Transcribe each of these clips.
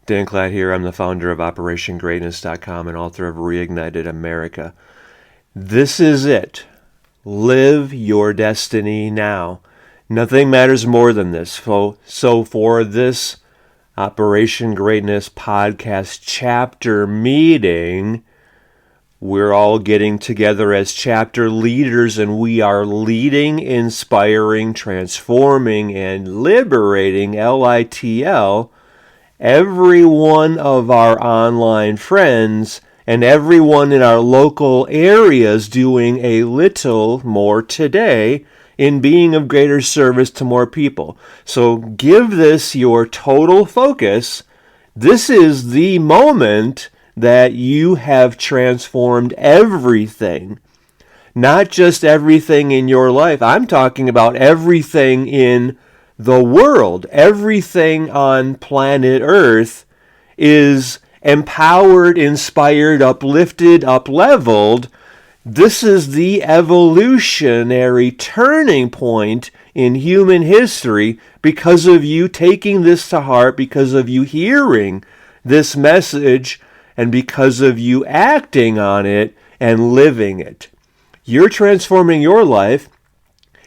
Dan Klatt here. I'm the founder of OperationGreatness.com and author of Reignited America. This is it. Live your destiny now. Nothing matters more than this. So for this Operation Greatness podcast chapter meeting, we're all getting together as chapter leaders, and we are leading, inspiring, transforming, and liberating LITL, every one of our online friends and everyone in our local areas doing a little more today in being of greater service to more people. So give this your total focus. This is the moment that you have transformed everything. Not just everything in your life. I'm talking about everything in the world. Everything on planet Earth is empowered, inspired, uplifted, upleveled. This is the evolutionary turning point in human history because of you taking this to heart, because of you hearing this message, and because of you acting on it and living it. You're transforming your life.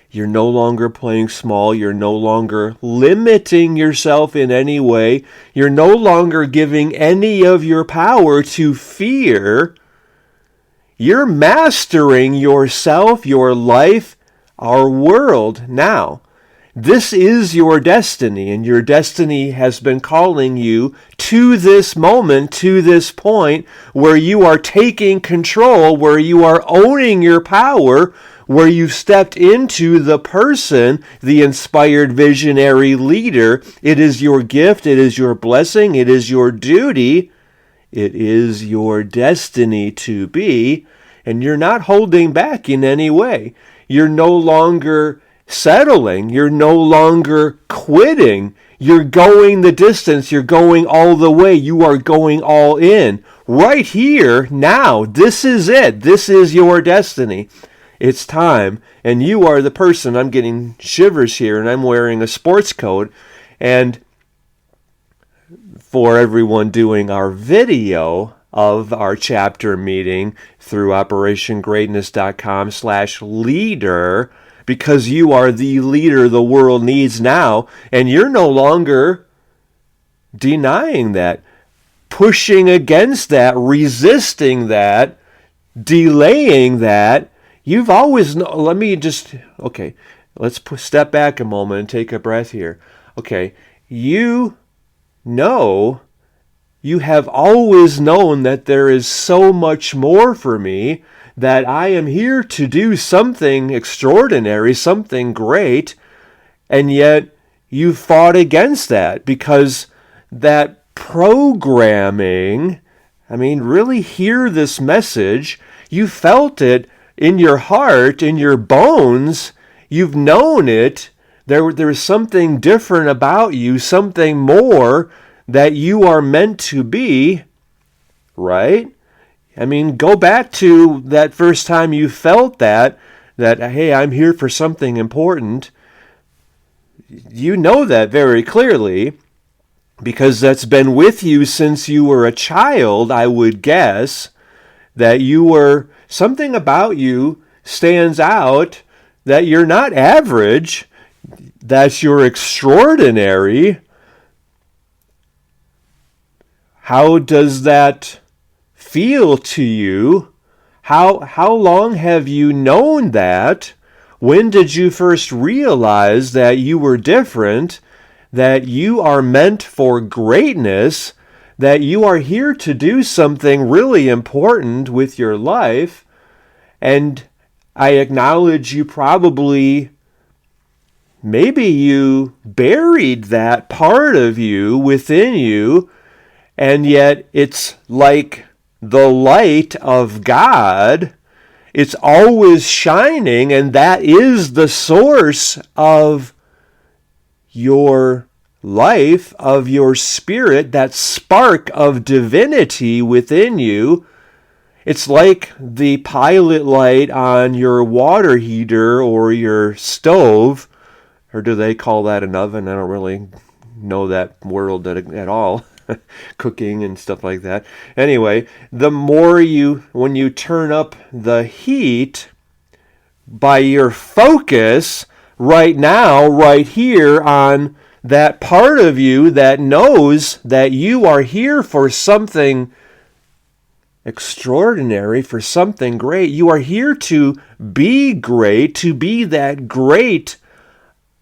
You're no longer playing small. You're no longer limiting yourself in any way. You're no longer giving any of your power to fear. You're mastering yourself, your life, our world now. This is your destiny, and your destiny has been calling you to this moment, to this point where you are taking control, where you are owning your power, where you've stepped into the person, the inspired visionary leader. It is your gift, it is your blessing, it is your duty, it is your destiny to be, and you're not holding back in any way. You're no longer settling. You're no longer quitting. You're going the distance. You're going all the way. You are going all in. Right here, now. This is it. This is your destiny. It's time. And you are the person. I'm getting shivers here, and I'm wearing a sports coat. And for everyone doing our video of our chapter meeting through OperationGreatness.com/leader, because you are the leader the world needs now, and you're no longer denying that, pushing against that, resisting that, delaying that. You've always let's step back a moment and take a breath here. Okay, you have always known that there is so much more for me, that I am here to do something extraordinary, something great, and yet you fought against that because that programming, really hear this message. You felt it in your heart, in your bones. You've known it. There's something different about you, something more that you are meant to be, right? Go back to that first time you felt that, hey, I'm here for something important. You know that very clearly because that's been with you since you were a child, I would guess, that something about you stands out, that you're not average, that you're extraordinary. How does that feel to you? How long have you known that? When did you first realize that you were different, that you are meant for greatness, that you are here to do something really important with your life? And I acknowledge maybe you buried that part of you within you, and yet it's like the light of God. It's always shining, and that is the source of your life, of your spirit, that spark of divinity within you. It's like the pilot light on your water heater or your stove, or do they call that an oven? I don't really know that world at all. cooking and stuff like that. Anyway, when you turn up the heat by your focus right now, right here on that part of you that knows that you are here for something extraordinary, for something great. You are here to be great, to be that great,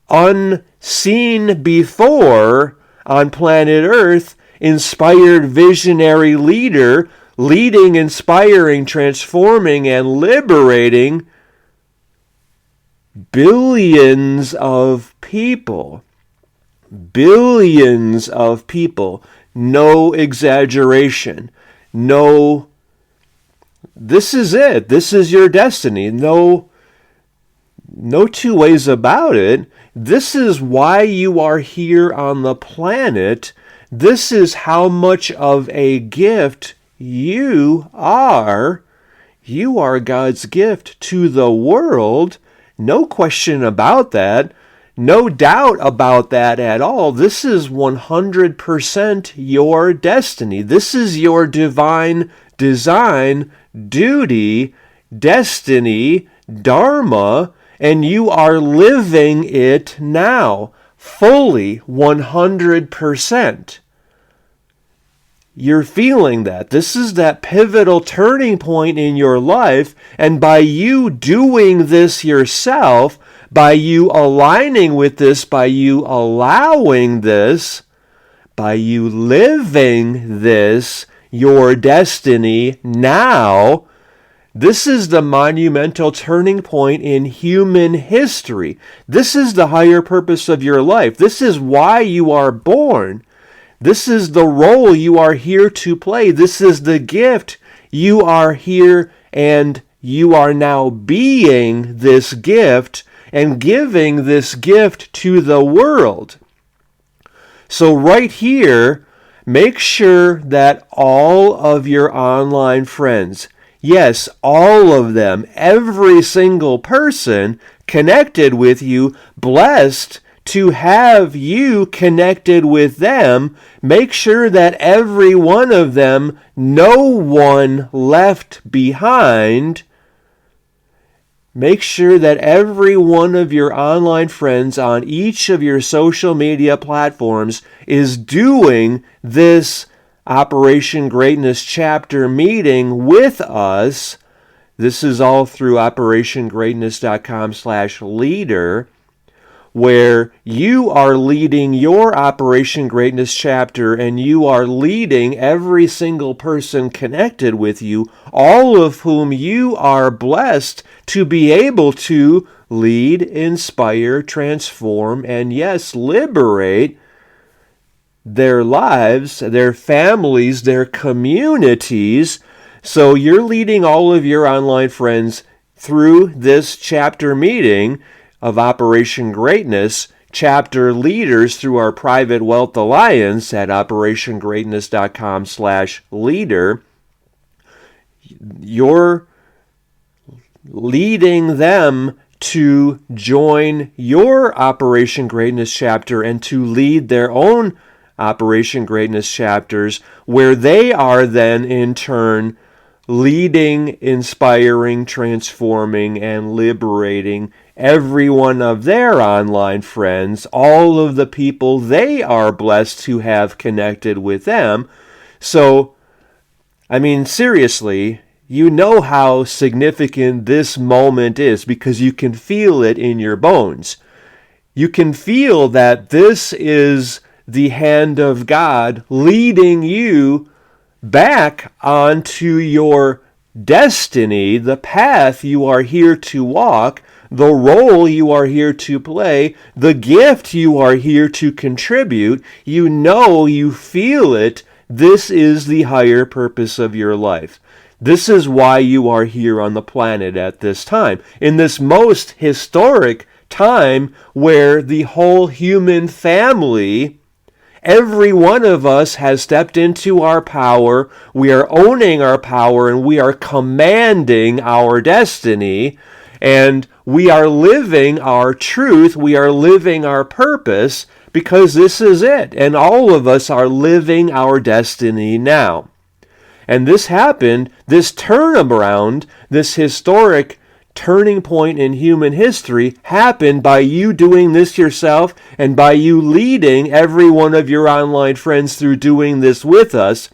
unseen before on planet Earth, inspired visionary leader, leading, inspiring, transforming, and liberating billions of people. Billions of people. No exaggeration. No, this is it. This is your destiny. No two ways about it. This is why you are here on the planet. This is how much of a gift you are. You are God's gift to the world. No question about that. No doubt about that at all. This is 100% your destiny. This is your divine design, duty, destiny, dharma, and you are living it now, fully, 100%. You're feeling that. This is that pivotal turning point in your life, and by you doing this yourself, by you aligning with this, by you allowing this, by you living this, your destiny now, this is the monumental turning point in human history. This is the higher purpose of your life. This is why you are born. This is the role you are here to play. This is the gift you are here, and you are now being this gift and giving this gift to the world. So right here, make sure that all of your online friends, yes, all of them, every single person connected with you, blessed to have you connected with them, make sure that every one of them, no one left behind. Make sure that every one of your online friends on each of your social media platforms is doing this Operation Greatness chapter meeting with us. This is all through operationgreatness.com/leader, where you are leading your Operation Greatness chapter, and you are leading every single person connected with you, all of whom you are blessed to be able to lead, inspire, transform, and yes, liberate their lives, their families, their communities. So you're leading all of your online friends through this chapter meeting of Operation Greatness, chapter leaders through our Private Wealth Alliance at operationgreatness.com/leader. You're leading them to join your Operation Greatness chapter and to lead their own Operation Greatness chapters, where they are then in turn leading, inspiring, transforming, and liberating every one of their online friends, all of the people they are blessed to have connected with them. So, I mean, seriously, you know how significant this moment is because you can feel it in your bones. You can feel that this is the hand of God leading you back onto your destiny, the path you are here to walk, the role you are here to play, the gift you are here to contribute. You know, you feel it. This is the higher purpose of your life. This is why you are here on the planet at this time, in this most historic time where the whole human family, every one of us has stepped into our power. We are owning our power, and we are commanding our destiny, and we are living our truth. We are living our purpose, because this is it. And all of us are living our destiny now. And this happened, this turnaround, this historic turning point in human history happened by you doing this yourself and by you leading every one of your online friends through doing this with us.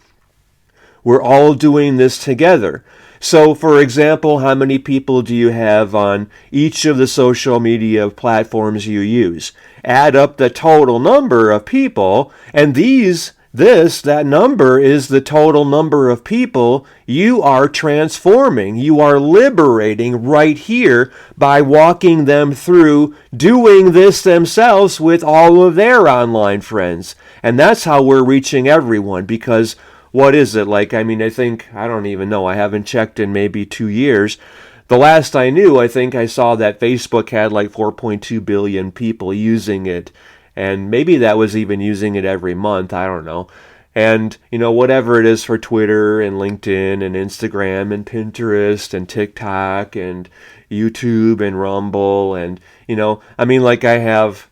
We're all doing this together. So, for example, how many people do you have on each of the social media platforms you use? Add up the total number of people, and that number is the total number of people you are transforming. You are liberating right here by walking them through doing this themselves with all of their online friends. And that's how we're reaching everyone, because what is it? I don't even know. I haven't checked in maybe 2 years. The last I knew, I think I saw that Facebook had 4.2 billion people using it. And maybe that was even using it every month. I don't know. And, whatever it is for Twitter and LinkedIn and Instagram and Pinterest and TikTok and YouTube and Rumble. And, I have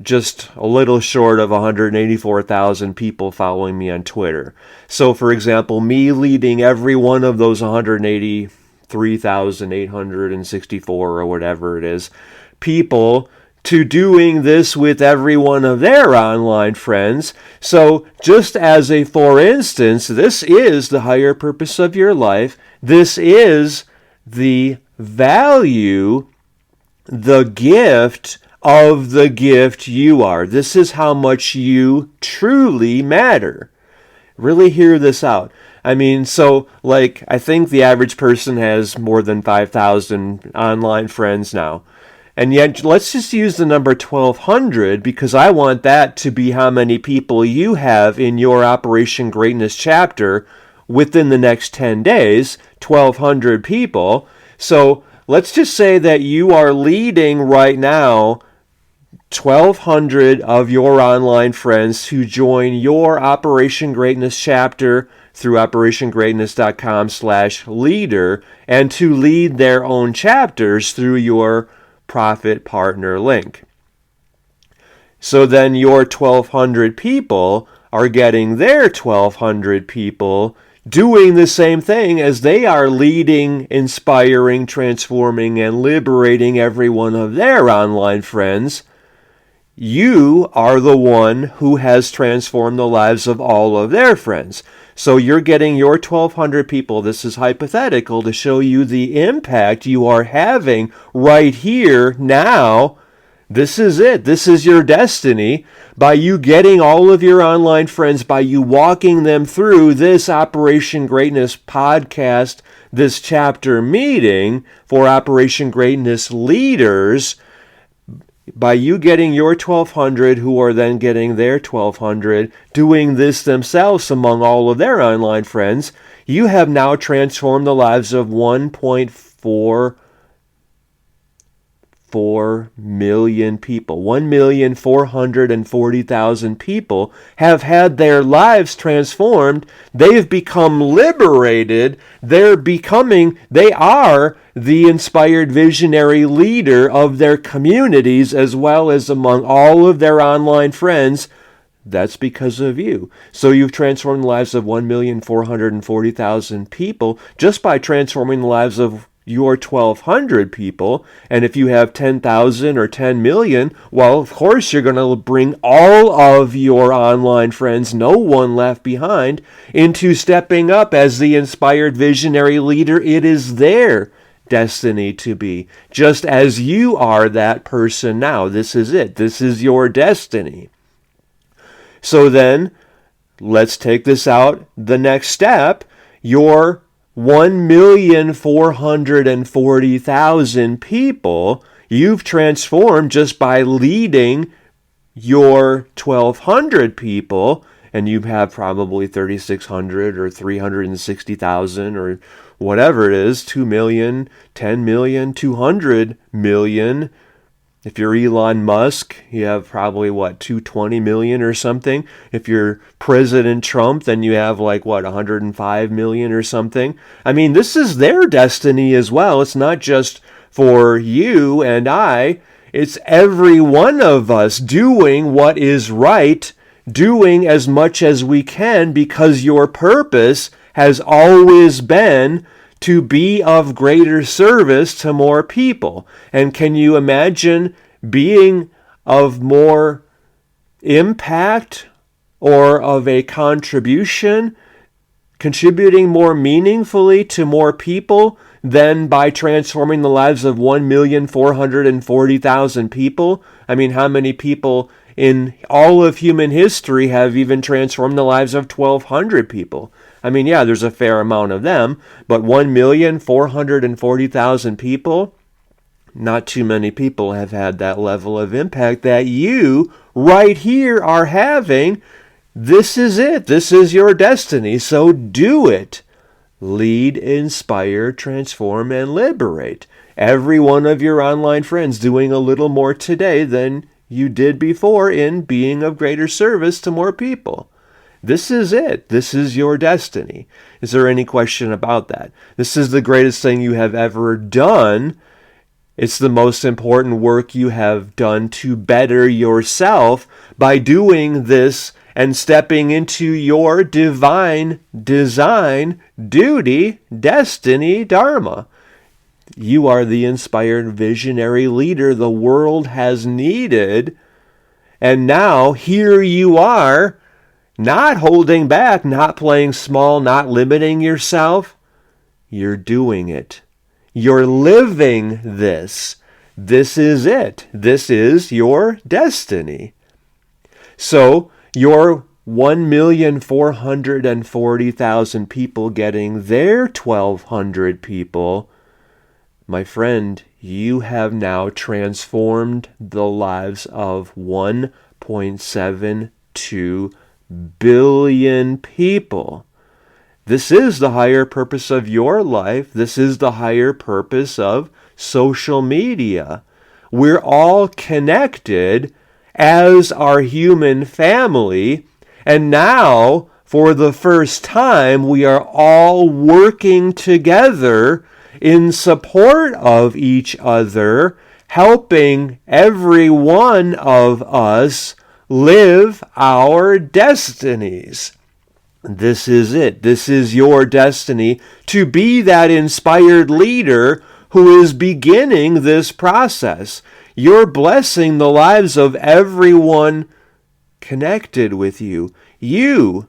just a little short of 184,000 people following me on Twitter. So, for example, me leading every one of those 183,864 or whatever it is, people to doing this with every one of their online friends. So, just as a for instance, this is the higher purpose of your life. This is the value, the gift of the gift you are. This is how much you truly matter. Really hear this out. I think the average person has more than 5,000 online friends now. And yet, let's just use the number 1,200 because I want that to be how many people you have in your Operation Greatness chapter within the next 10 days, 1,200 people. So let's just say that you are leading right now 1,200 of your online friends to join your Operation Greatness chapter through operationgreatness.com/leader and to lead their own chapters through your Profit Partner link. So then your 1,200 people are getting their 1,200 people doing the same thing as they are leading, inspiring, transforming, and liberating every one of their online friends. You are the one who has transformed the lives of all of their friends. So you're getting your 1,200 people, this is hypothetical, to show you the impact you are having right here, now. This is it. This is your destiny. By you getting all of your online friends, by you walking them through this Operation Greatness podcast, this chapter meeting for Operation Greatness leaders, by you getting your 1,200 who are then getting their 1,200, doing this themselves among all of their online friends, you have now transformed the lives of 1.44 million people. 1,440,000 people have had their lives transformed. They've become liberated. They are the inspired visionary leader of their communities as well as among all of their online friends. That's because of you. So you've transformed the lives of 1,440,000 people just by transforming the lives of your 1,200 people. And if you have 10,000 or 10 million, well, of course you're going to bring all of your online friends, no one left behind, into stepping up as the inspired visionary leader it is their destiny to be. Just as you are that person now. This is it. This is your destiny. So then, let's take this out the next step. Your 1,440,000 people you've transformed just by leading your 1,200 people, and you have probably 3,600 or 360,000 or whatever it is, 2 million, 10 million, 200 million. If you're Elon Musk, you have probably, 220 million or something. If you're President Trump, then you have 105 million or something. I mean, this is their destiny as well. It's not just for you and I. It's every one of us doing what is right, doing as much as we can, because your purpose has always been to be of greater service to more people. And can you imagine being of more impact or of a contribution, contributing more meaningfully to more people than by transforming the lives of 1,440,000 people? I mean, how many people in all of human history have even transformed the lives of 1,200 people? I mean, yeah, there's a fair amount of them, but 1,440,000 people, not too many people have had that level of impact that you right here are having. This is it. This is your destiny. So do it. Lead, inspire, transform, and liberate. Every one of your online friends doing a little more today than you did before in being of greater service to more people. This is it. This is your destiny. Is there any question about that? This is the greatest thing you have ever done. It's the most important work you have done to better yourself by doing this and stepping into your divine design, duty, destiny, dharma. You are the inspired visionary leader the world has needed. And now here you are, not holding back, not playing small, not limiting yourself. You're doing it. You're living this. This is it. This is your destiny. So your 1,440,000 people getting their 1,200 people, my friend, you have now transformed the lives of 1.72 billion people. This is the higher purpose of your life. This is the higher purpose of social media. We're all connected as our human family, and now, for the first time, we are all working together in support of each other, helping every one of us live our destinies. This is it. This is your destiny, to be that inspired leader who is beginning this process. You're blessing the lives of everyone connected with you. You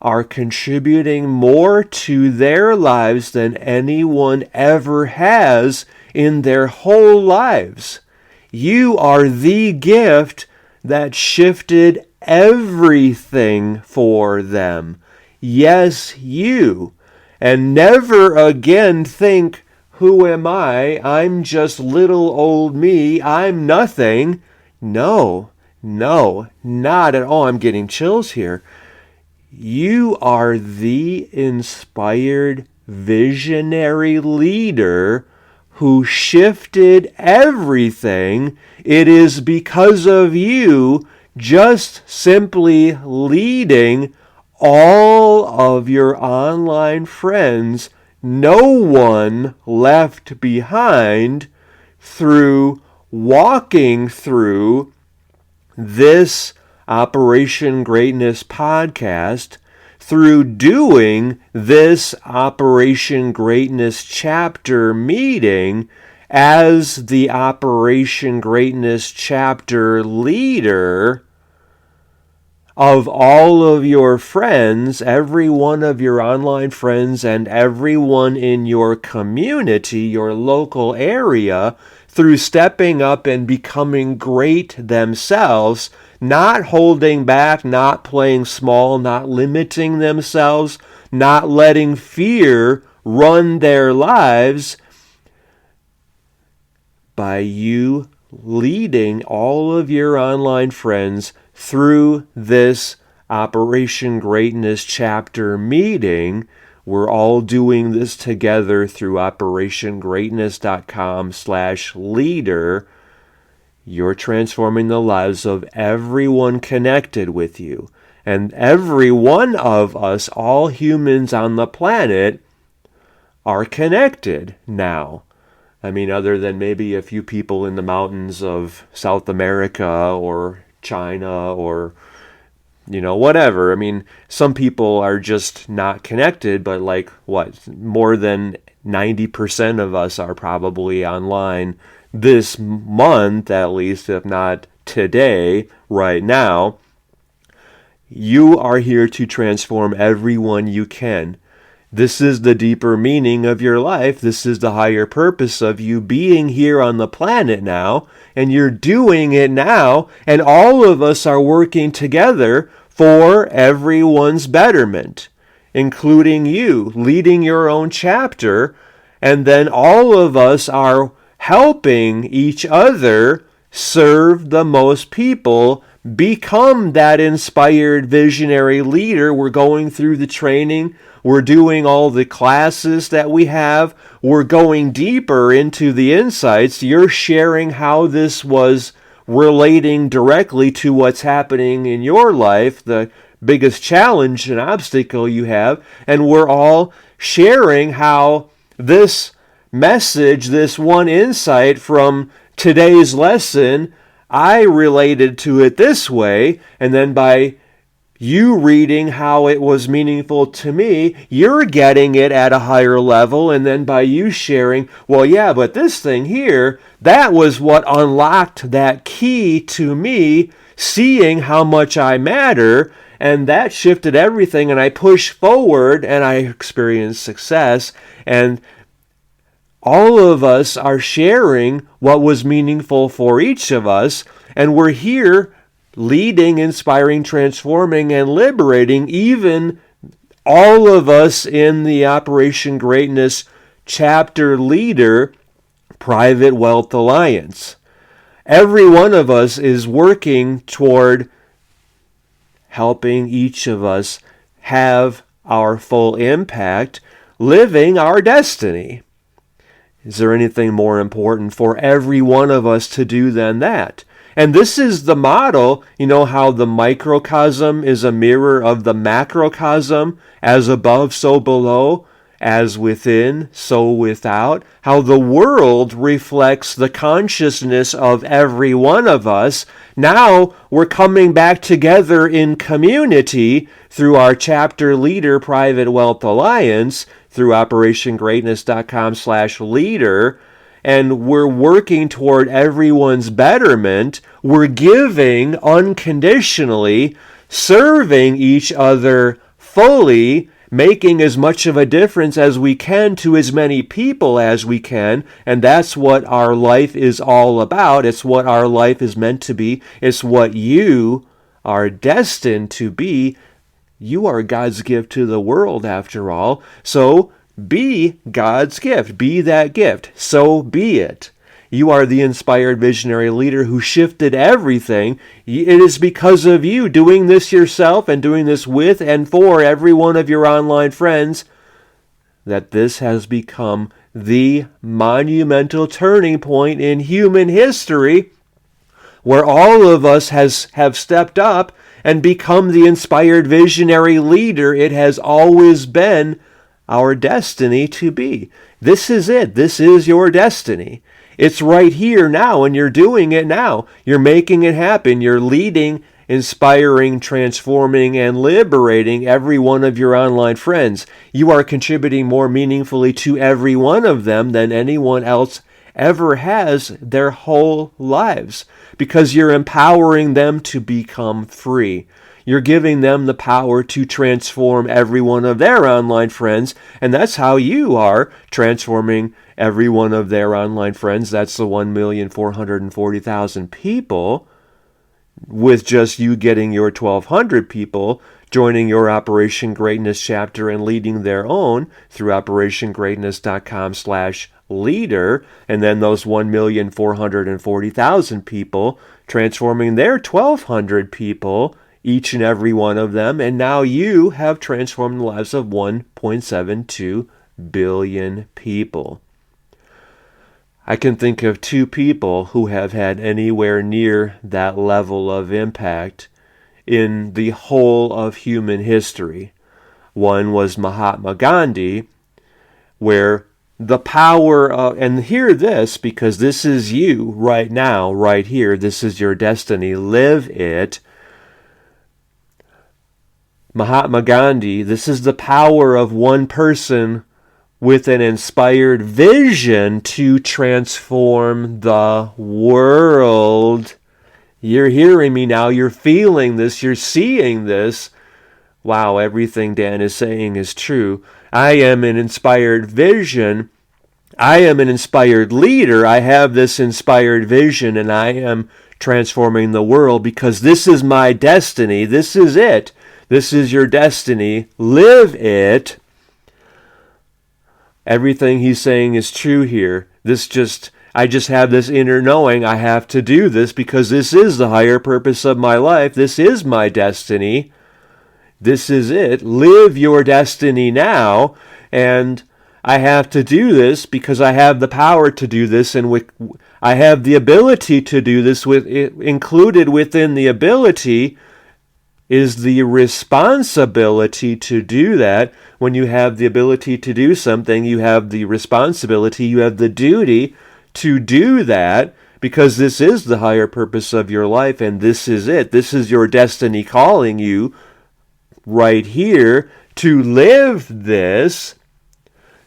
are contributing more to their lives than anyone ever has in their whole lives. You are the gift that shifted everything for them. Yes, you. And never again think, who am I? I'm just little old me. I'm nothing. No, not at all. I'm getting chills here. You are the inspired visionary leader who shifted everything. It is because of you just simply leading all of your online friends, no one left behind, through walking through this Operation Greatness podcast, through doing this Operation Greatness chapter meeting as the Operation Greatness chapter leader of all of your friends, every one of your online friends, and everyone in your community, your local area, through stepping up and becoming great themselves, not holding back, not playing small, not limiting themselves, not letting fear run their lives, by you leading all of your online friends through this Operation Greatness chapter meeting. We're all doing this together through operationgreatness.com/leader. You're transforming the lives of everyone connected with you. And every one of us, all humans on the planet, are connected now. I mean, other than maybe a few people in the mountains of South America or China or, whatever. I mean, some people are just not connected, but like what? More than 90% of us are probably online this month, at least, if not today, right now. You are here to transform everyone you can. This is the deeper meaning of your life. This is the higher purpose of you being here on the planet now, and you're doing it now, and all of us are working together for everyone's betterment, including you, leading your own chapter, and then all of us are helping each other serve the most people, become that inspired visionary leader. We're going through the training. We're doing all the classes that we have. We're going deeper into the insights. You're sharing how this was relating directly to what's happening in your life, the biggest challenge and obstacle you have. And we're all sharing how this message, this one insight from today's lesson, I related to it this way, and then by you reading how it was meaningful to me, you're getting it at a higher level, and then by you sharing, well, yeah, but this thing here, that was what unlocked that key to me, seeing how much I matter, and that shifted everything, and I pushed forward, and I experienced success, and all of us are sharing what was meaningful for each of us, and we're here leading, inspiring, transforming, and liberating even all of us in the Operation Greatness chapter leader Private Wealth Alliance. Every one of us is working toward helping each of us have our full impact, living our destiny. Is there anything more important for every one of us to do than that? And this is the model, how the microcosm is a mirror of the macrocosm, as above, so below, as within, so without, how the world reflects the consciousness of every one of us. Now we're coming back together in community through our chapter leader Private Wealth Alliance, through operationgreatness.com/leader, and we're working toward everyone's betterment. We're giving unconditionally, serving each other fully, making as much of a difference as we can to as many people as we can, and that's what our life is all about. It's what our life is meant to be. It's what you are destined to be. You are God's gift to the world, after all. So be God's gift. Be that gift. So be it. You are the inspired visionary leader who shifted everything. It is because of you doing this yourself and doing this with and for every one of your online friends that this has become the monumental turning point in human history, where all of us have stepped up and become the inspired visionary leader it has always been our destiny to be. This is it. This is your destiny. It's right here now, and you're doing it now. You're making it happen. You're leading, inspiring, transforming, and liberating every one of your online friends. You are contributing more meaningfully to every one of them than anyone else ever has their whole lives, because you're empowering them to become free. You're giving them the power to transform every one of their online friends, and that's how you are transforming every one of their online friends. That's the 1,440,000 people, with just you getting your 1,200 people joining your Operation Greatness chapter and leading their own through operationgreatness.com/leader, and then those 1,440,000 people transforming their 1,200 people, each and every one of them, and now you have transformed the lives of 1.72 billion people. I can think of two people who have had anywhere near that level of impact in the whole of human history. One was Mahatma Gandhi, where the power of, and hear this, because this is you right now, right here. This is your destiny. Live it. Mahatma Gandhi, this is the power of one person with an inspired vision to transform the world. You're hearing me now. You're feeling this. You're seeing this. Wow, everything Dan is saying is true. I am an inspired vision. I am an inspired leader. I have this inspired vision, and I am transforming the world because this is my destiny. This is it. This is your destiny. Live it. Everything he's saying is true here. I just have this inner knowing I have to do this because this is the higher purpose of my life. This is my destiny. This is it. Live your destiny now. And I have to do this because I have the power to do this, and I have the ability to do this. Included within the ability is the responsibility to do that. When you have the ability to do something, you have the responsibility, you have the duty to do that, because this is the higher purpose of your life, and this is it. This is your destiny calling you right here to live this.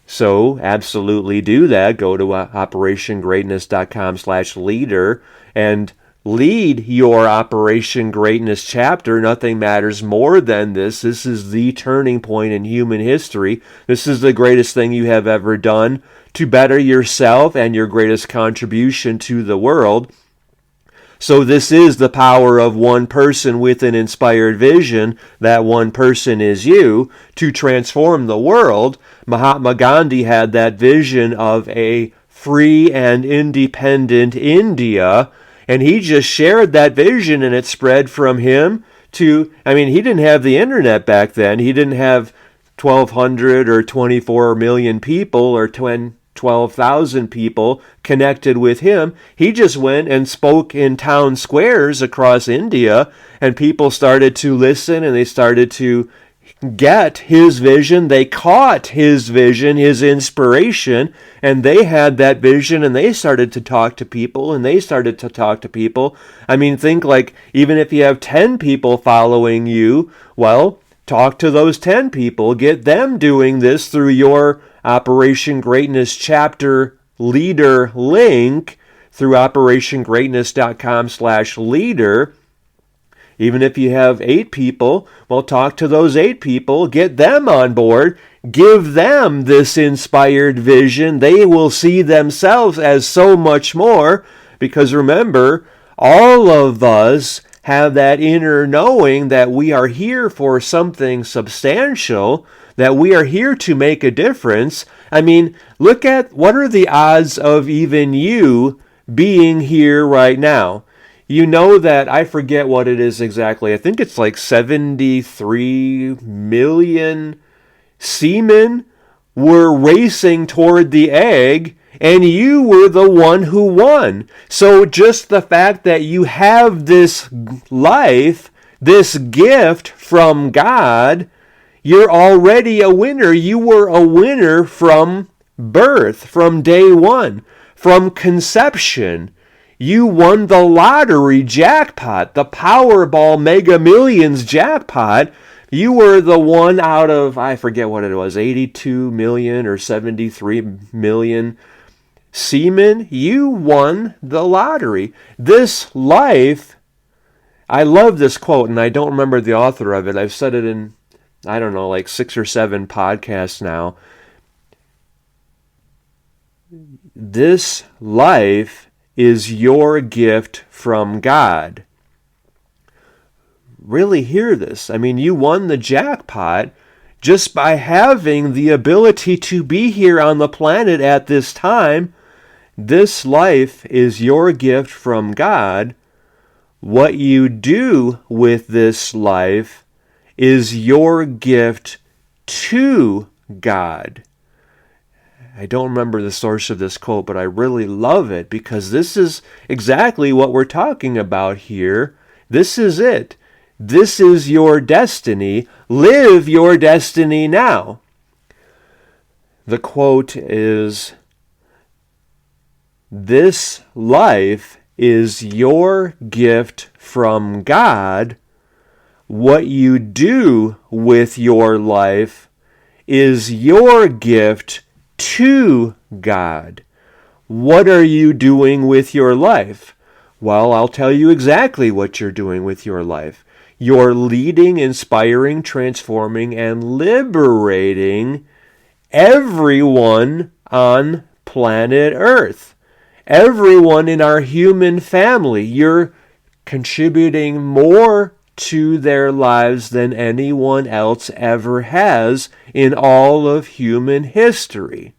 So absolutely do that. Go to operationgreatness.com/leader and lead your Operation Greatness chapter. Nothing matters more than this. This is the turning point in human history. This is the greatest thing you have ever done to better yourself and your greatest contribution to the world. So this is the power of one person with an inspired vision. That one person is you, to transform the world. Mahatma Gandhi had that vision of a free and independent India, and he just shared that vision, and it spread from him to, he didn't have the internet back then. He didn't have 1,200 or 24 million people or 12,000 people connected with him. He just went and spoke in town squares across India, and people started to listen, and they started to get his vision. They caught his vision, his inspiration, and they had that vision, and they started to talk to people, and they started to talk to people. Think like, even if you have 10 people following you, well, talk to those 10 people. Get them doing this through your Operation Greatness chapter leader link through operationgreatness.com/leader. Even if you have 8 people, well, talk to those 8 people, get them on board, give them this inspired vision. They will see themselves as so much more, because remember, all of us have that inner knowing that we are here for something substantial, that we are here to make a difference. Look at what are the odds of even you being here right now. You know that, I forget what it is exactly. I think it's like 73 million semen were racing toward the egg, and you were the one who won. So just the fact that you have this life, this gift from God, you're already a winner. You were a winner from birth, from day one, from conception. You won the lottery jackpot, the Powerball Mega Millions jackpot. You were the one out of, I forget what it was, 82 million or 73 million semen. You won the lottery. This life, I love this quote, and I don't remember the author of it. I've said it in, like 6 or 7 podcasts now. This life is your gift from God. Really hear this. You won the jackpot just by having the ability to be here on the planet at this time. This life is your gift from God. What you do with this life is your gift to God. I don't remember the source of this quote, but I really love it, because this is exactly what we're talking about here. This is it. This is your destiny. Live your destiny now. The quote is, "This life is your gift from God. What you do with your life is your gift to God." What are you doing with your life? Well, I'll tell you exactly what you're doing with your life. You're leading, inspiring, transforming, and liberating everyone on planet Earth. Everyone in our human family. You're contributing more to their lives than anyone else ever has in all of human history.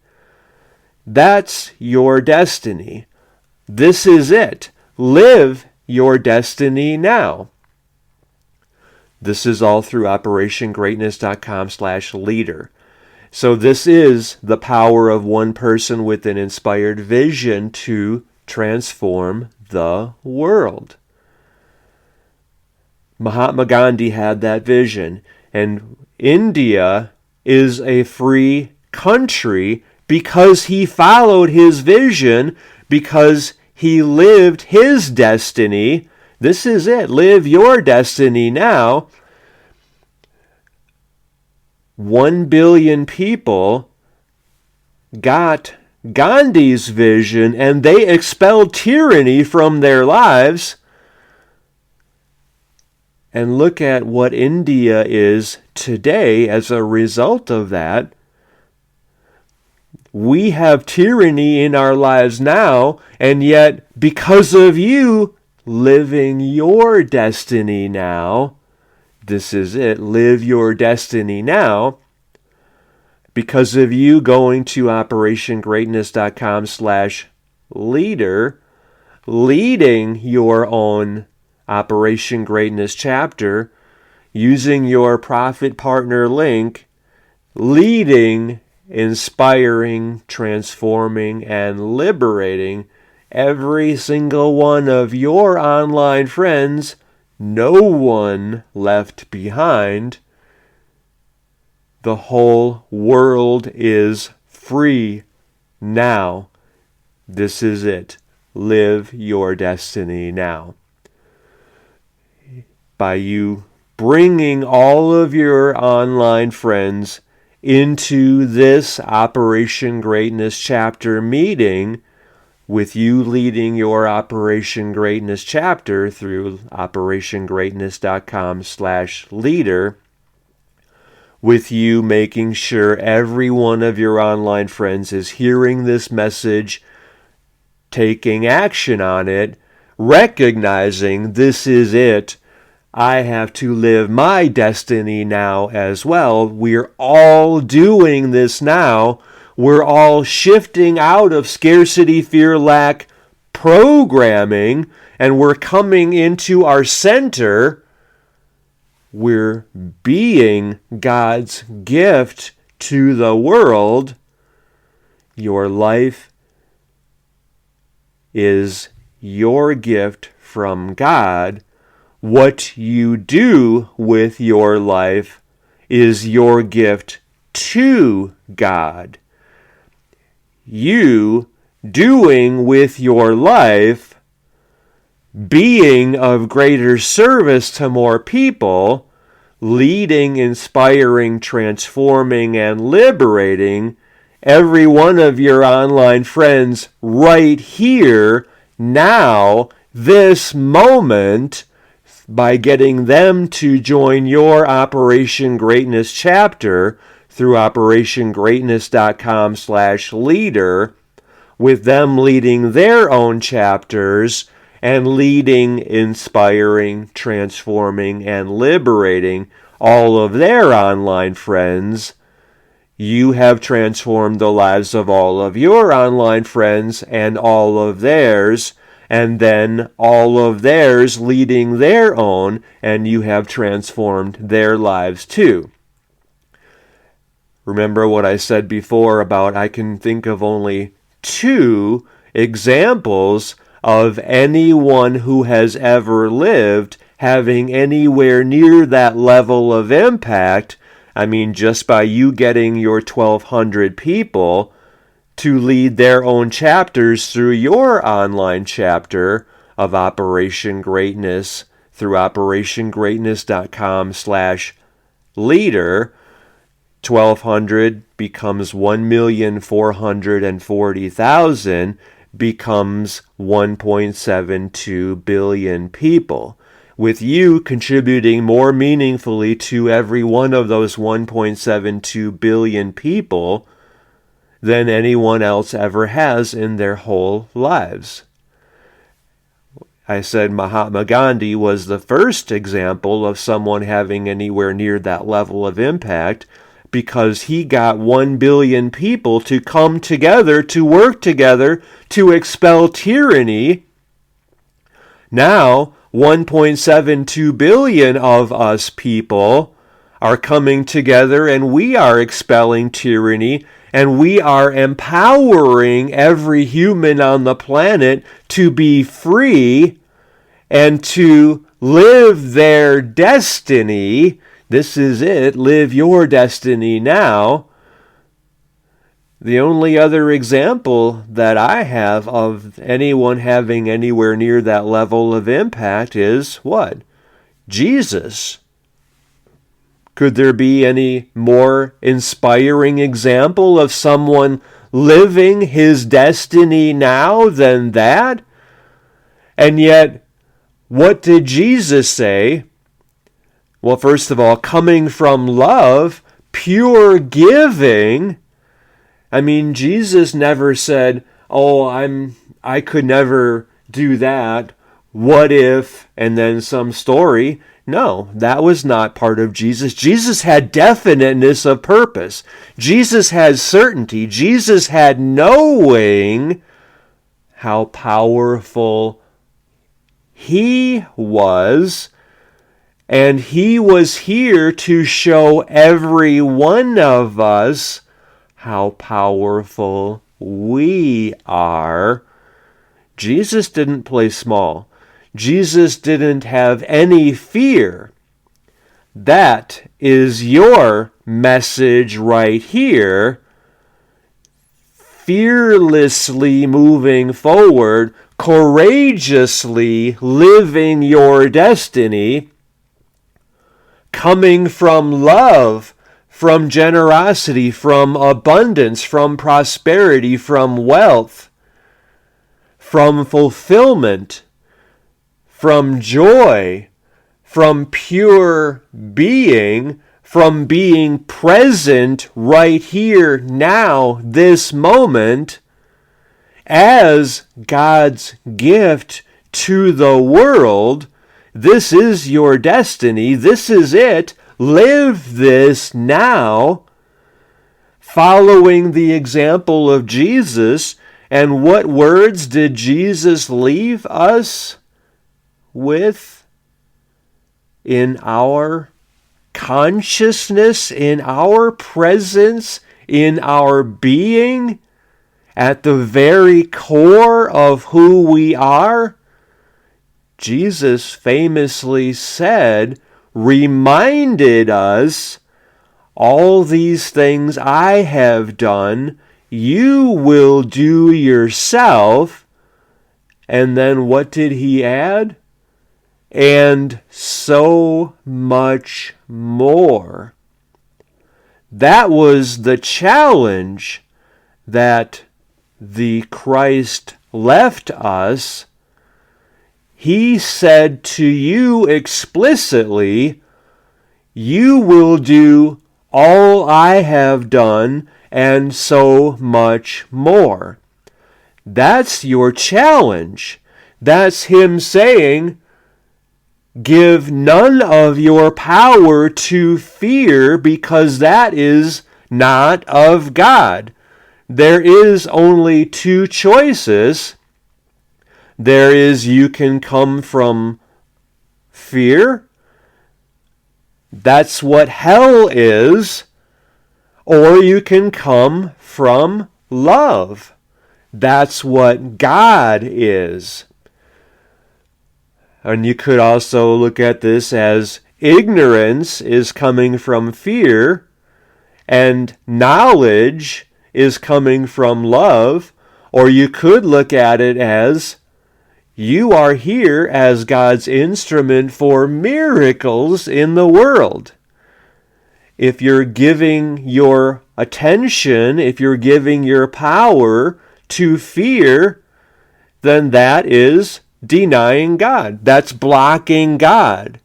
That's your destiny. This is it. Live your destiny now. This is all through OperationGreatness.com/leader. So this is the power of one person with an inspired vision to transform the world. Mahatma Gandhi had that vision, and India is a free country because he followed his vision, because he lived his destiny. This is it. Live your destiny now. 1 billion people got Gandhi's vision, and they expelled tyranny from their lives. And look at what India is today as a result of that. We have tyranny in our lives now, and yet because of you living your destiny now, this is it, live your destiny now, because of you going to OperationGreatness.com/leader, leading your own Operation Greatness chapter, using your profit partner link, leading, inspiring, transforming, and liberating every single one of your online friends, no one left behind. The whole world is free now. This is it. Live your destiny now. By you bringing all of your online friends into this Operation Greatness chapter meeting, with you leading your Operation Greatness chapter through OperationGreatness.com/leader, with you making sure every one of your online friends is hearing this message, taking action on it, recognizing this is it. I have to live my destiny now as well. We're all doing this now. We're all shifting out of scarcity, fear, lack programming, and we're coming into our center. We're being God's gift to the world. Your life is your gift from God. What you do with your life is your gift to God. You doing with your life, being of greater service to more people, leading, inspiring, transforming, and liberating every one of your online friends right here, now, this moment, by getting them to join your Operation Greatness chapter through OperationGreatness.com/leader, with them leading their own chapters and leading, inspiring, transforming, and liberating all of their online friends. You have transformed the lives of all of your online friends and all of theirs, and then all of theirs leading their own, and you have transformed their lives too. Remember what I said before about I can think of only 2 examples of anyone who has ever lived having anywhere near that level of impact I mean, just by you getting your 1,200 people to lead their own chapters through your online chapter of Operation Greatness through operationgreatness.com/leader, 1,200 becomes 1,440,000, becomes 1.72 billion people, with you contributing more meaningfully to every one of those 1.72 billion people than anyone else ever has in their whole lives. I said Mahatma Gandhi was the first example of someone having anywhere near that level of impact, because he got 1 billion people to come together, to work together, to expel tyranny. Now, 1.72 billion of us people are coming together, and we are expelling tyranny, and we are empowering every human on the planet to be free and to live their destiny. This is it. Live your destiny now. The only other example that I have of anyone having anywhere near that level of impact is what? Jesus. Could there be any more inspiring example of someone living his destiny now than that? And yet, what did Jesus say? Well, first of all, coming from love, pure giving. I mean, Jesus never said, "Oh, I could never do that. What if?" and then some story. No, that was not part of Jesus. Jesus had definiteness of purpose. Jesus had certainty. Jesus had knowing how powerful he was. And he was here to show every one of us how powerful we are. Jesus didn't play small. Jesus didn't have any fear. That is your message right here. Fearlessly moving forward, courageously living your destiny, coming from love, from generosity, from abundance, from prosperity, from wealth, from fulfillment, from joy, from pure being, from being present right here, now, this moment, as God's gift to the world. This is your destiny. This is it. Live this now, following the example of Jesus. And what words did Jesus leave us with in our consciousness, in our presence, in our being, at the very core of who we are? Jesus famously said, reminded us, all these things I have done, you will do yourself. And then what did he add? And so much more. That was the challenge that the Christ left us. He said to you explicitly, you will do all I have done and so much more. That's your challenge. That's him saying, give none of your power to fear, because that is not of God. There is only two choices. There is, you can come from fear. That's what hell is. Or you can come from love. That's what God is. And you could also look at this as ignorance is coming from fear, and knowledge is coming from love. Or you could look at it as you are here as God's instrument for miracles in the world. If you're giving your attention, if you're giving your power to fear, then that is denying God. That's blocking God.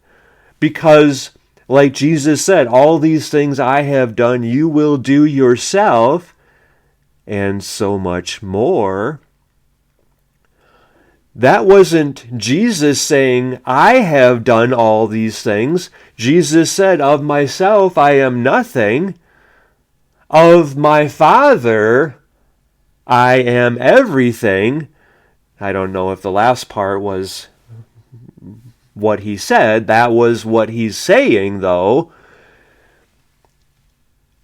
Because, like Jesus said, all these things I have done, you will do yourself, and so much more. That wasn't Jesus saying, I have done all these things. Jesus said, of myself I am nothing. Of my Father I am everything. I don't know if the last part was what he said. That was what he's saying, though.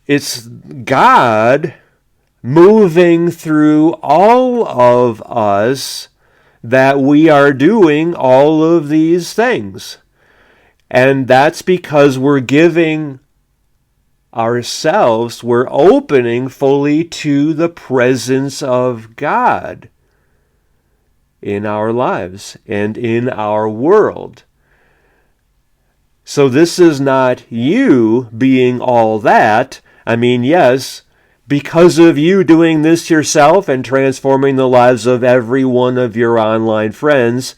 It's God moving through all of us that we are doing all of these things. And that's because we're giving ourselves, we're opening fully to the presence of God in our lives and in our world. So this is not you being all that. I mean, yes, because of you doing this yourself and transforming the lives of every one of your online friends,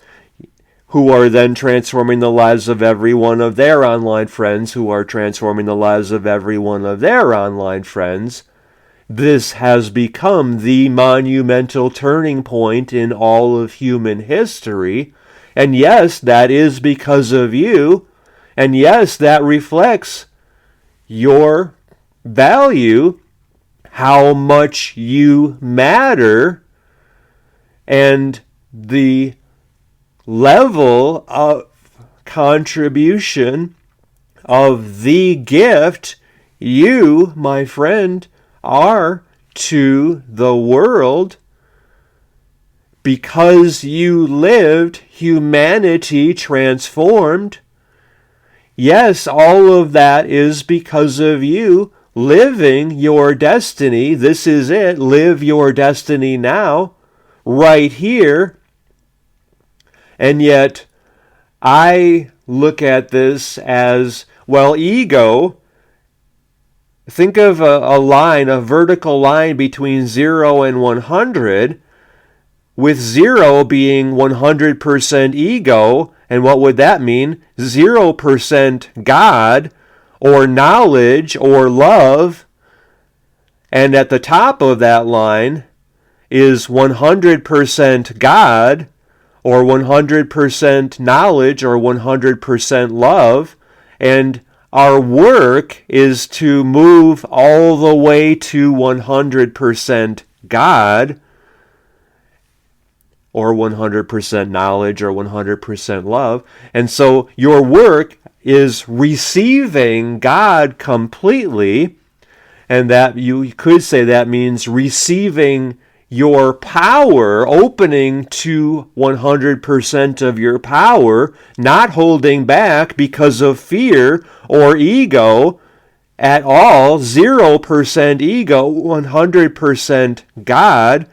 who are then transforming the lives of every one of their online friends, who are transforming the lives of every one of their online friends, this has become the monumental turning point in all of human history. And yes, that is because of you. And yes, that reflects your value, how much you matter, and the level of contribution of the gift you, my friend, are to the world. Because you lived humanity transformed. Yes, all of that is because of you living your destiny. This is it. Live your destiny now, right here. And yet, I look at this as, well, ego. Think of a line, a vertical line between 0 and 100, with 0 being 100% ego. And what would that mean? 0% God, or knowledge, or love. And at the top of that line is 100% God, or 100% knowledge, or 100% love. And our work is to move all the way to 100% God, or 100% knowledge, or 100% love. And so your work is receiving God completely, and that you could say that means receiving your power, opening to 100% of your power, not holding back because of fear or ego at all. 0% ego, 100% God,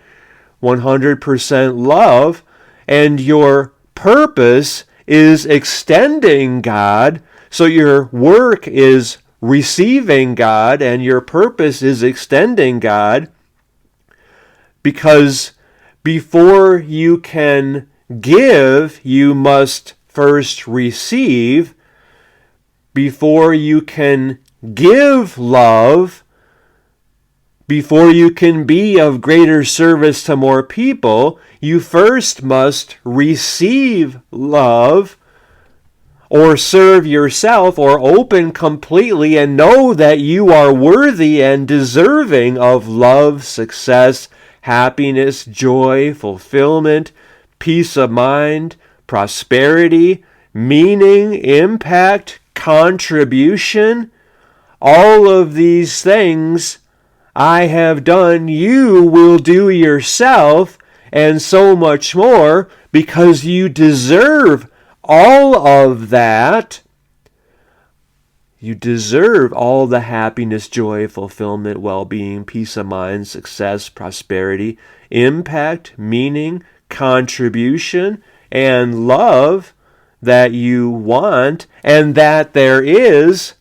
100% love, and your purpose is extending God. So your work is receiving God, and your purpose is extending God, because before you can give, you must first receive. Before you can give love, before you can be of greater service to more people, you first must receive love, or serve yourself, or open completely and know that you are worthy and deserving of love, success, happiness, joy, fulfillment, peace of mind, prosperity, meaning, impact, contribution. All of these things I have done, you will do yourself, and so much more, because you deserve all of that. You deserve all the happiness, joy, fulfillment, well-being, peace of mind, success, prosperity, impact, meaning, contribution, and love that you want and that there is.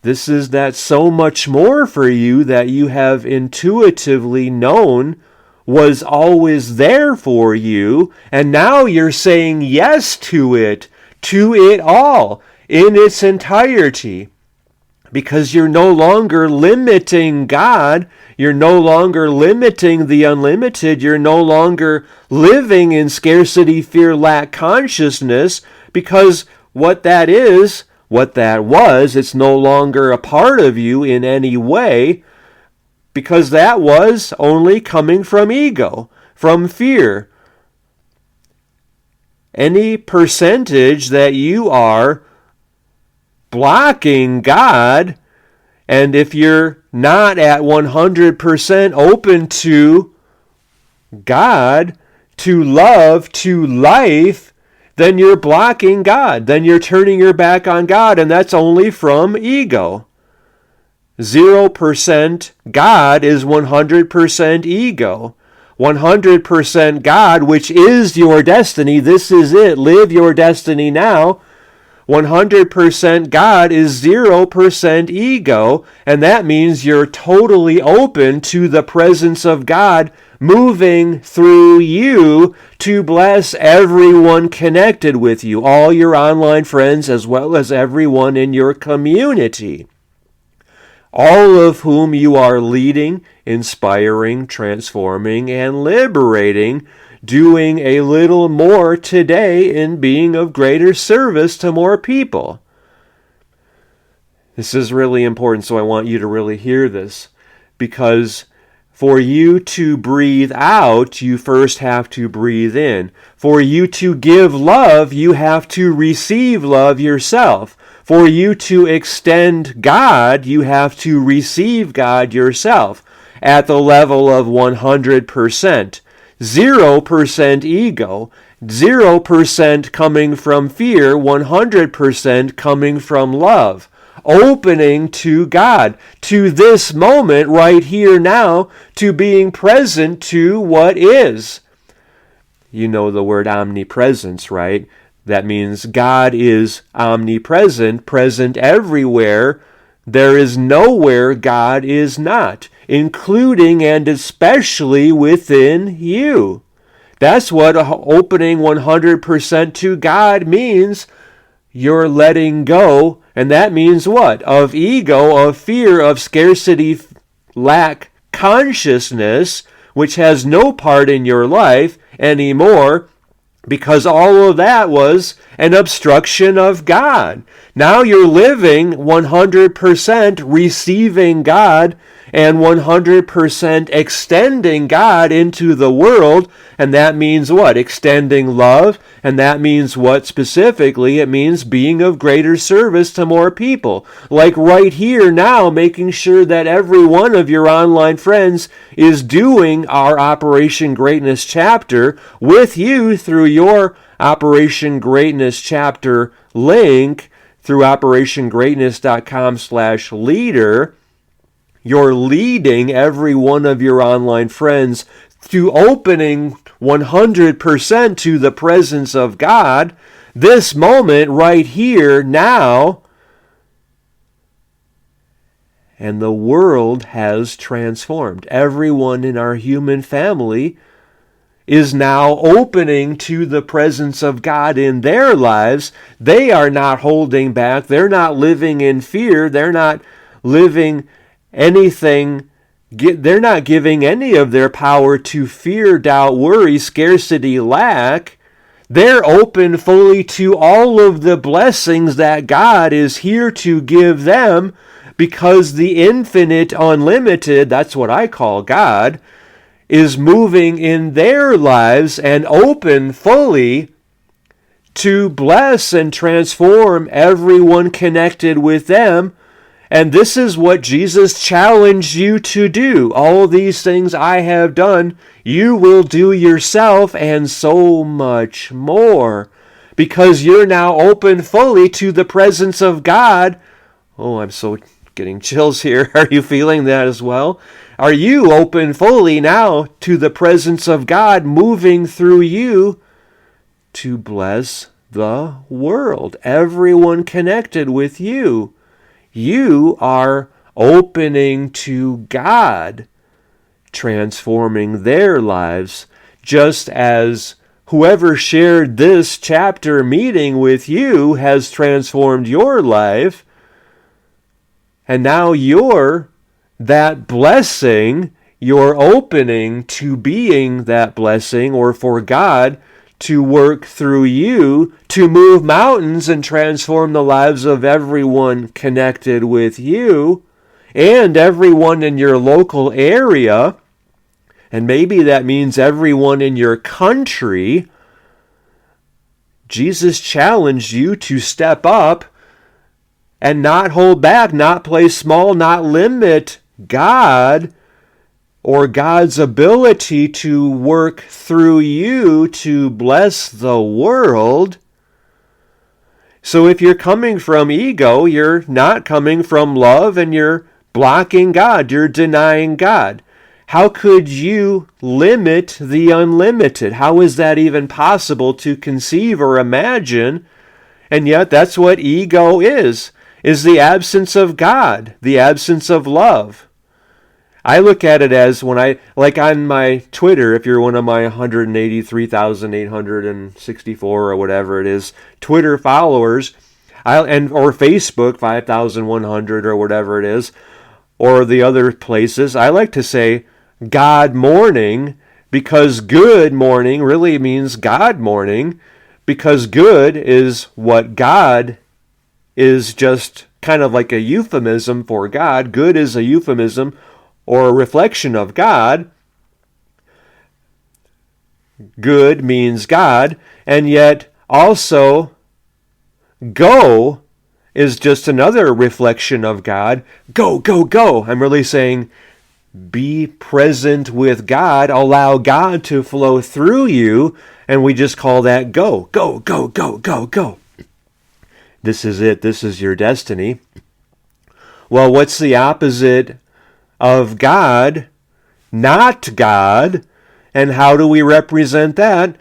This is that so much more for you that you have intuitively known was always there for you, and now you're saying yes to it all, in its entirety, because you're no longer limiting God, you're no longer limiting the unlimited, you're no longer living in scarcity, fear, lack consciousness, because what that was, it's no longer a part of you in any way, because that was only coming from ego, from fear. Any percentage that you are blocking God, and if you're not at 100% open to God, to love, to life, then you're blocking God. Then you're turning your back on God, and that's only from ego. 0% God is 100% ego. 100% God, which is your destiny. This is it. Live your destiny now. 100% God is 0% ego, and that means you're totally open to the presence of God moving through you to bless everyone connected with you, all your online friends as well as everyone in your community, all of whom you are leading, inspiring, transforming, and liberating, doing a little more today in being of greater service to more people. This is really important, so I want you to really hear this, because for you to breathe out, you first have to breathe in. For you to give love, you have to receive love yourself. For you to extend God, you have to receive God yourself at the level of 100%. 0% ego, 0% coming from fear, 100% coming from love. Opening to God, to this moment right here now, to being present to what is. You know the word omnipresence, right? That means God is omnipresent, present everywhere. There is nowhere God is not, including and especially within you. That's what opening 100% to God means. You're letting go, and that means what? Of ego, of fear, of scarcity, lack consciousness, which has no part in your life anymore, because all of that was an obstruction of God. Now you're living 100% receiving God and 100% extending God into the world, and that means what? Extending love, and that means what specifically? It means being of greater service to more people. Like right here now, making sure that every one of your online friends is doing our Operation Greatness chapter with you through your Operation Greatness chapter link through operationgreatness.com/leader. You're leading every one of your online friends to opening 100% to the presence of God this moment right here now. And the world has transformed. Everyone in our human family is now opening to the presence of God in their lives. They are not holding back. They're not living in fear. They're not living anything. They're not giving any of their power to fear, doubt, worry, scarcity, lack. They're open fully to all of the blessings that God is here to give them, because the infinite, unlimited, that's what I call God, is moving in their lives and open fully to bless and transform everyone connected with them. And this is what Jesus challenged you to do. All these things I have done, you will do yourself, and so much more. because you're now open fully to the presence of God. Oh, I'm so getting chills here. Are you feeling that as well? Are you open fully now to the presence of God moving through you to bless the world, everyone connected with you? You are opening to God, transforming their lives, just as whoever shared this chapter meeting with you has transformed your life. And now you're that blessing, you're opening to being that blessing, or for God to work through you to move mountains and transform the lives of everyone connected with you and everyone in your local area. And maybe that means everyone in your country. Jesus challenged you to step up and not hold back, not play small, not limit God or God's ability to work through you to bless the world. So if you're coming from ego, you're not coming from love, and you're blocking God, you're denying God. How could you limit the unlimited? How is that even possible to conceive or imagine? And yet that's what ego is the absence of God, the absence of love. I look at it as when like on my Twitter, if you're one of my 183,864 or whatever it is, Twitter followers, or Facebook, 5,100 or whatever it is, or the other places, I like to say God morning, because good morning really means God morning, because good is what God is, just kind of like a euphemism for God. Good is a euphemism or a reflection of God. Good means God, and yet also go is just another reflection of God. Go, go, go. I'm really saying be present with God, allow God to flow through you, and we just call that go, go, go, go, go, go. This is it. This is your destiny. Well, what's the opposite of God? Not God. And how do we represent that?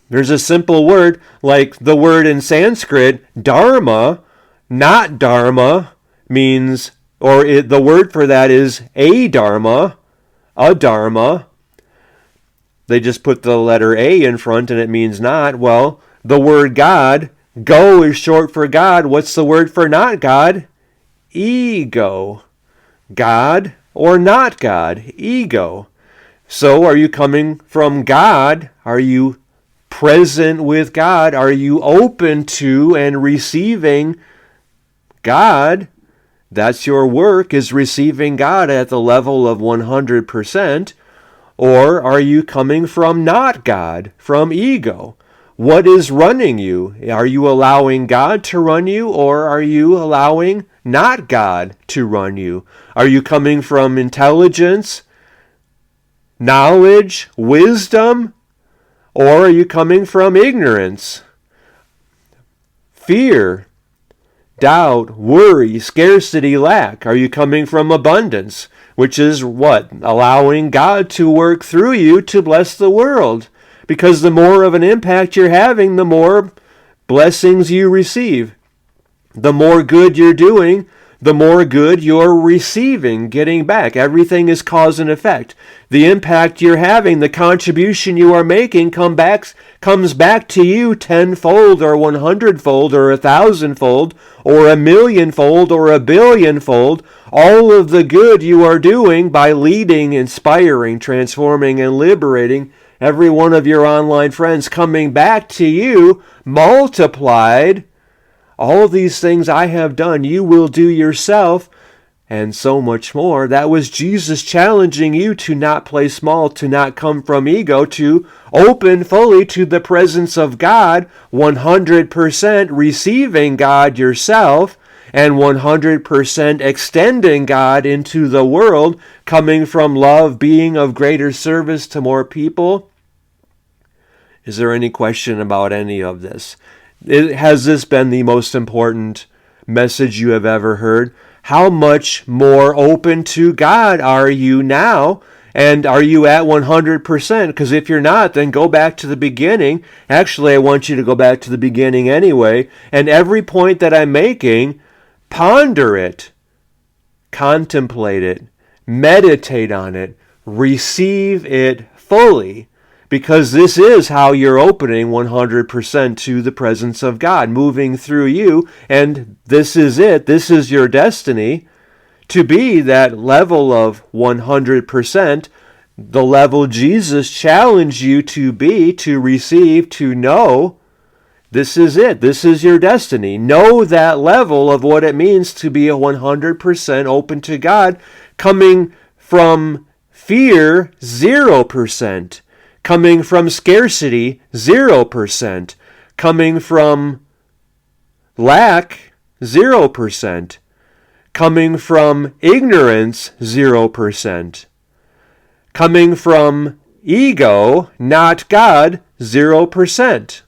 There's a simple word, like the word in Sanskrit, dharma. Not dharma means, the word for that is adharma, adharma. They just put the letter A in front and it means not. Well, the word God, go is short for God. What's the word for not God? Ego. God or not God? Ego. So are you coming from God? Are you present with God? Are you open to and receiving God? That's your work, is receiving God at the level of 100%. Or are you coming from not God, from ego? What is running you? Are you allowing God to run you, or are you allowing not God to run you? Are you coming from intelligence, knowledge, wisdom, or are you coming from ignorance, fear, doubt, worry, scarcity, lack? Are you coming from abundance, which is what? Allowing God to work through you to bless the world. Because the more of an impact you're having, the more blessings you receive. The more good you're doing, the more good you're receiving, getting back. Everything is cause and effect. The impact you're having, the contribution you are making comes back to you tenfold or 100-fold or 1,000-fold or 1,000,000-fold or 1,000,000,000-fold. All of the good you are doing by leading, inspiring, transforming, and liberating every one of your online friends, coming back to you multiplied. All of these things I have done, you will do yourself, and so much more. That was Jesus challenging you to not play small, to not come from ego, to open fully to the presence of God, 100% receiving God yourself, and 100% extending God into the world, coming from love, being of greater service to more people. Is there any question about any of this? Has this been the most important message you have ever heard? How much more open to God are you now? And are you at 100%? Because if you're not, then go back to the beginning. Actually, I want you to go back to the beginning anyway. And every point that I'm making, ponder it, contemplate it, meditate on it, receive it fully. Because this is how you're opening 100% to the presence of God, moving through you. And this is it. This is your destiny, to be that level of 100%, the level Jesus challenged you to be, to receive, to know. This is it. This is your destiny. Know that level of what it means to be 100% open to God, coming from fear, 0%. Coming from scarcity, 0%. Coming from lack, 0%. Coming from ignorance, 0%. Coming from ego, not God, 0%.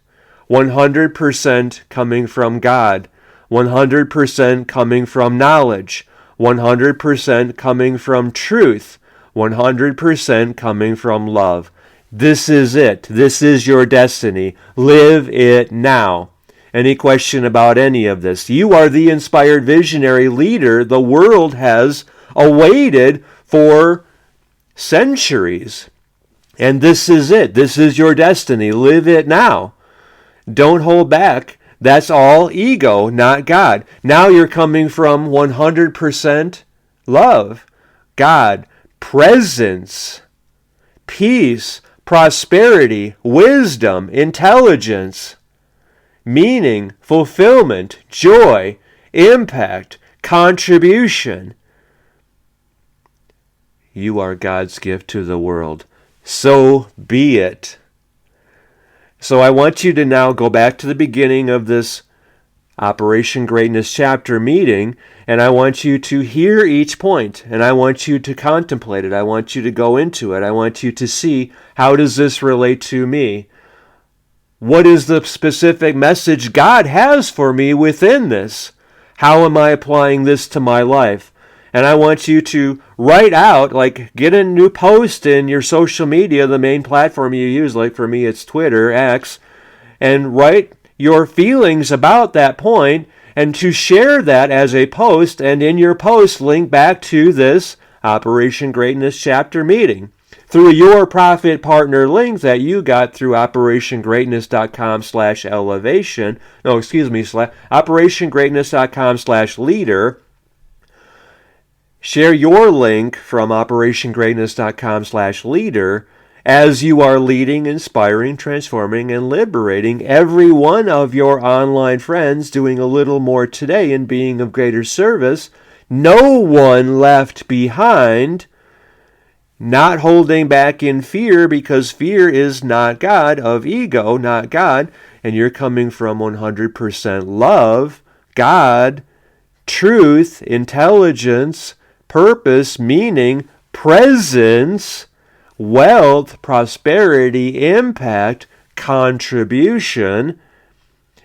100% coming from God. 100% coming from knowledge. 100% coming from truth. 100% coming from love. This is it. This is your destiny. Live it now. Any question about any of this? You are the inspired visionary leader the world has awaited for centuries. And this is it. This is your destiny. Live it now. Don't hold back. That's all ego, not God. Now you're coming from 100% love, God, presence, peace, prosperity, wisdom, intelligence, meaning, fulfillment, joy, impact, contribution. You are God's gift to the world. So be it. So I want you to now go back to the beginning of this Operation Greatness chapter meeting, and I want you to hear each point, and I want you to contemplate it. I want you to go into it. I want you to see, how does this relate to me? What is the specific message God has for me within this? How am I applying this to my life? And I want you to write out, like get a new post in your social media, the main platform you use, like for me it's Twitter, X, and write your feelings about that point, and to share that as a post, and in your post link back to this Operation Greatness chapter meeting through your profit partner link that you got through operationgreatness.com/elevation. operationgreatness.com/leader. Share your link from operationgreatness.com/leader as you are leading, inspiring, transforming, and liberating every one of your online friends, doing a little more today and being of greater service. No one left behind, not holding back in fear, because fear is not God, of ego, not God, and you're coming from 100% love, God, truth, intelligence, purpose, meaning, presence, wealth, prosperity, impact, contribution,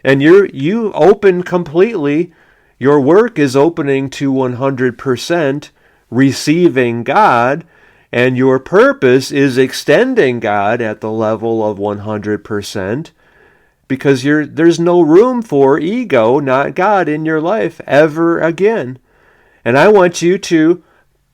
and you open completely. Your work is opening to 100% receiving God, and your purpose is extending God at the level of 100%, because there's no room for ego, not God, in your life ever again. And I want you to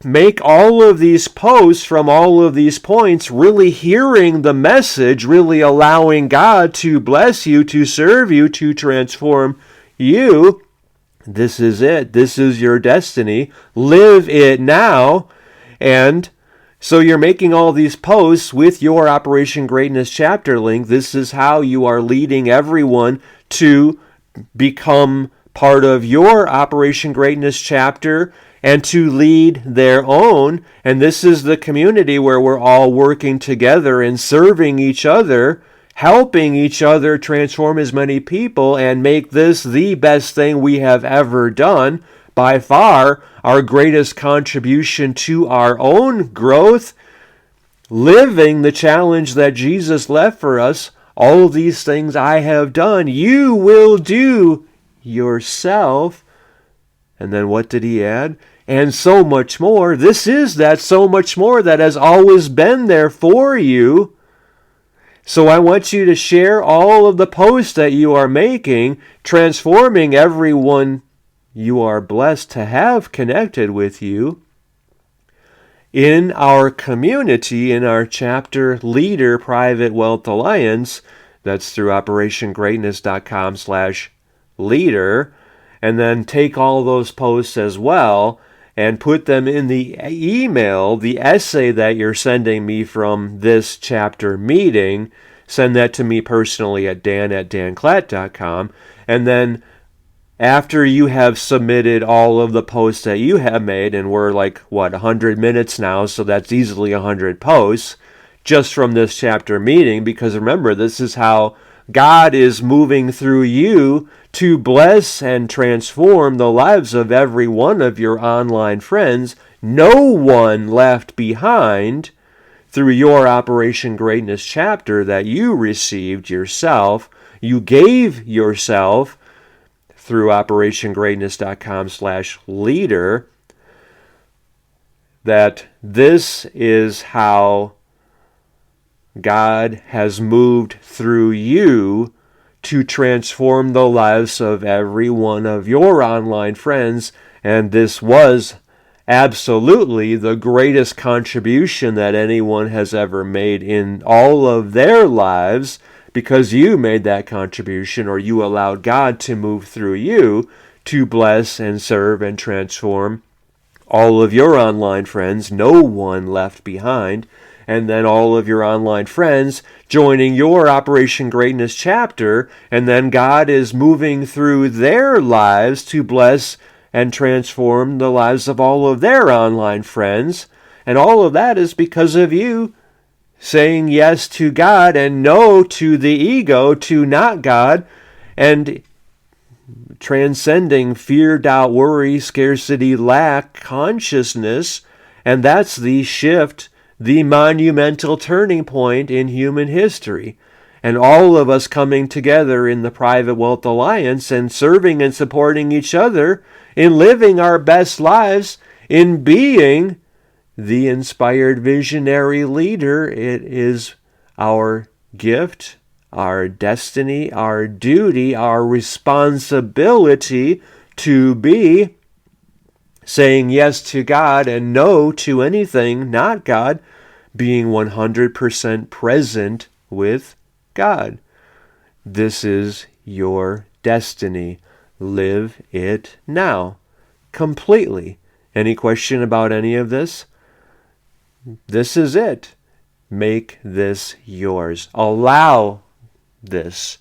make all of these posts from all of these points, really hearing the message, really allowing God to bless you, to serve you, to transform you. This is it. This is your destiny. Live it now. And so you're making all these posts with your Operation Greatness chapter link. This is how you are leading everyone to become part of your Operation Greatness chapter and to lead their own. And this is the community where we're all working together and serving each other, helping each other transform as many people and make this the best thing we have ever done. By far, our greatest contribution to our own growth, living the challenge that Jesus left for us All these things I have done, you will do yourself. And then what did he add? And so much more. This is that so much more that has always been there for you. So I want you to share all of the posts that you are making, transforming everyone you are blessed to have connected with you in our community, in our chapter leader private wealth alliance. That's through operationgreatness.com/leader. And then take all those posts as well and put them in the email, the essay that you're sending me from this chapter meeting. Send that to me personally at dan@danclatt.com. And then after you have submitted all of the posts that you have made, and we're 100 minutes now, so that's easily 100 posts just from this chapter meeting, because remember, this is how God is moving through you to bless and transform the lives of every one of your online friends. No one left behind through your Operation Greatness chapter that you received yourself. You gave yourself through operationgreatness.com/leader. That this is how God has moved through you to transform the lives of every one of your online friends. And this was absolutely the greatest contribution that anyone has ever made in all of their lives, because you made that contribution, or you allowed God to move through you to bless and serve and transform all of your online friends. No one left behind. And then all of your online friends joining your Operation Greatness chapter, and then God is moving through their lives to bless and transform the lives of all of their online friends. And all of that is because of you saying yes to God and no to the ego, to not God, and transcending fear, doubt, worry, scarcity, lack, consciousness. And that's the shift, the monumental turning point in human history. And all of us coming together in the Private Wealth Alliance and serving and supporting each other in living our best lives, in being the inspired visionary leader. It is our gift, our destiny, our duty, our responsibility to be saying yes to God and no to anything not God, being 100% present with God. This is your destiny. Live it now, completely. Any question about any of this? This is it. Make this yours. Allow this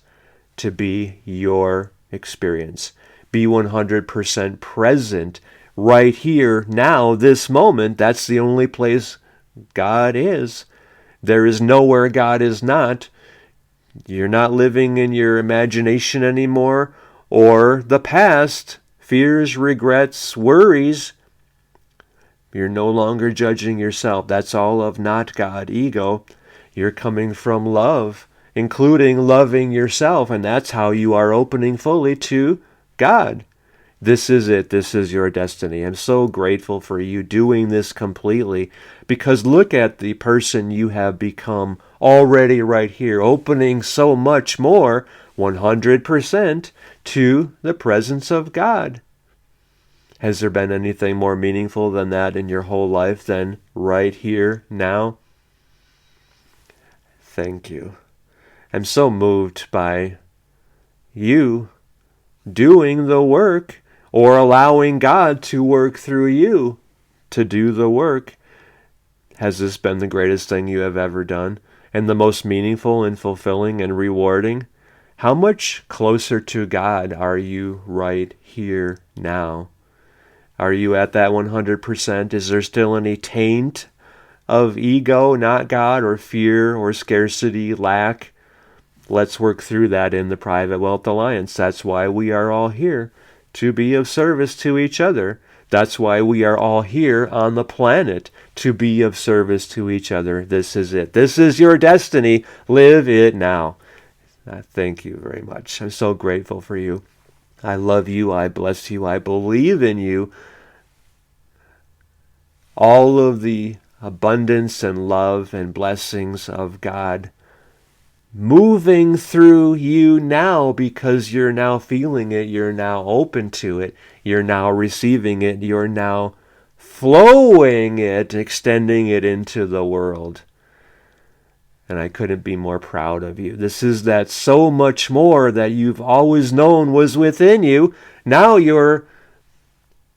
to be your experience. Be 100% present right here, now, this moment. That's the only place God is. There is nowhere God is not. You're not living in your imagination anymore, or the past, fears, regrets, worries. You're no longer judging yourself. That's all of not God, ego. You're coming from love, including loving yourself, and that's how you are opening fully to God. This is it. This is your destiny. I'm so grateful for you doing this completely, because look at the person you have become already right here, opening so much more, 100% to the presence of God. Has there been anything more meaningful than that in your whole life than right here, now? Thank you. I'm so moved by you doing the work, or allowing God to work through you to do the work. Has this been the greatest thing you have ever done, and the most meaningful and fulfilling and rewarding? How much closer to God are you right here now? Are you at that 100%? Is there still any taint of ego, not God, or fear, or scarcity, lack? Let's work through that in the Private Wealth Alliance. That's why we are all here, to be of service to each other. That's why we are all here on the planet, to be of service to each other. This is it. This is your destiny. Live it now. Thank you very much. I'm so grateful for you. I love you. I bless you. I believe in you. All of the abundance and love and blessings of God moving through you now, because you're now feeling it. You're now open to it. You're now receiving it. You're now flowing it, extending it into the world. And I couldn't be more proud of you. This is that so much more that you've always known was within you. Now you're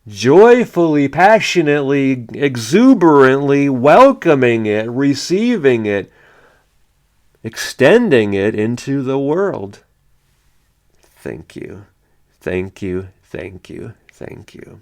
joyfully, passionately, exuberantly welcoming it, receiving it, extending it into the world. Thank you. Thank you. Thank you. Thank you.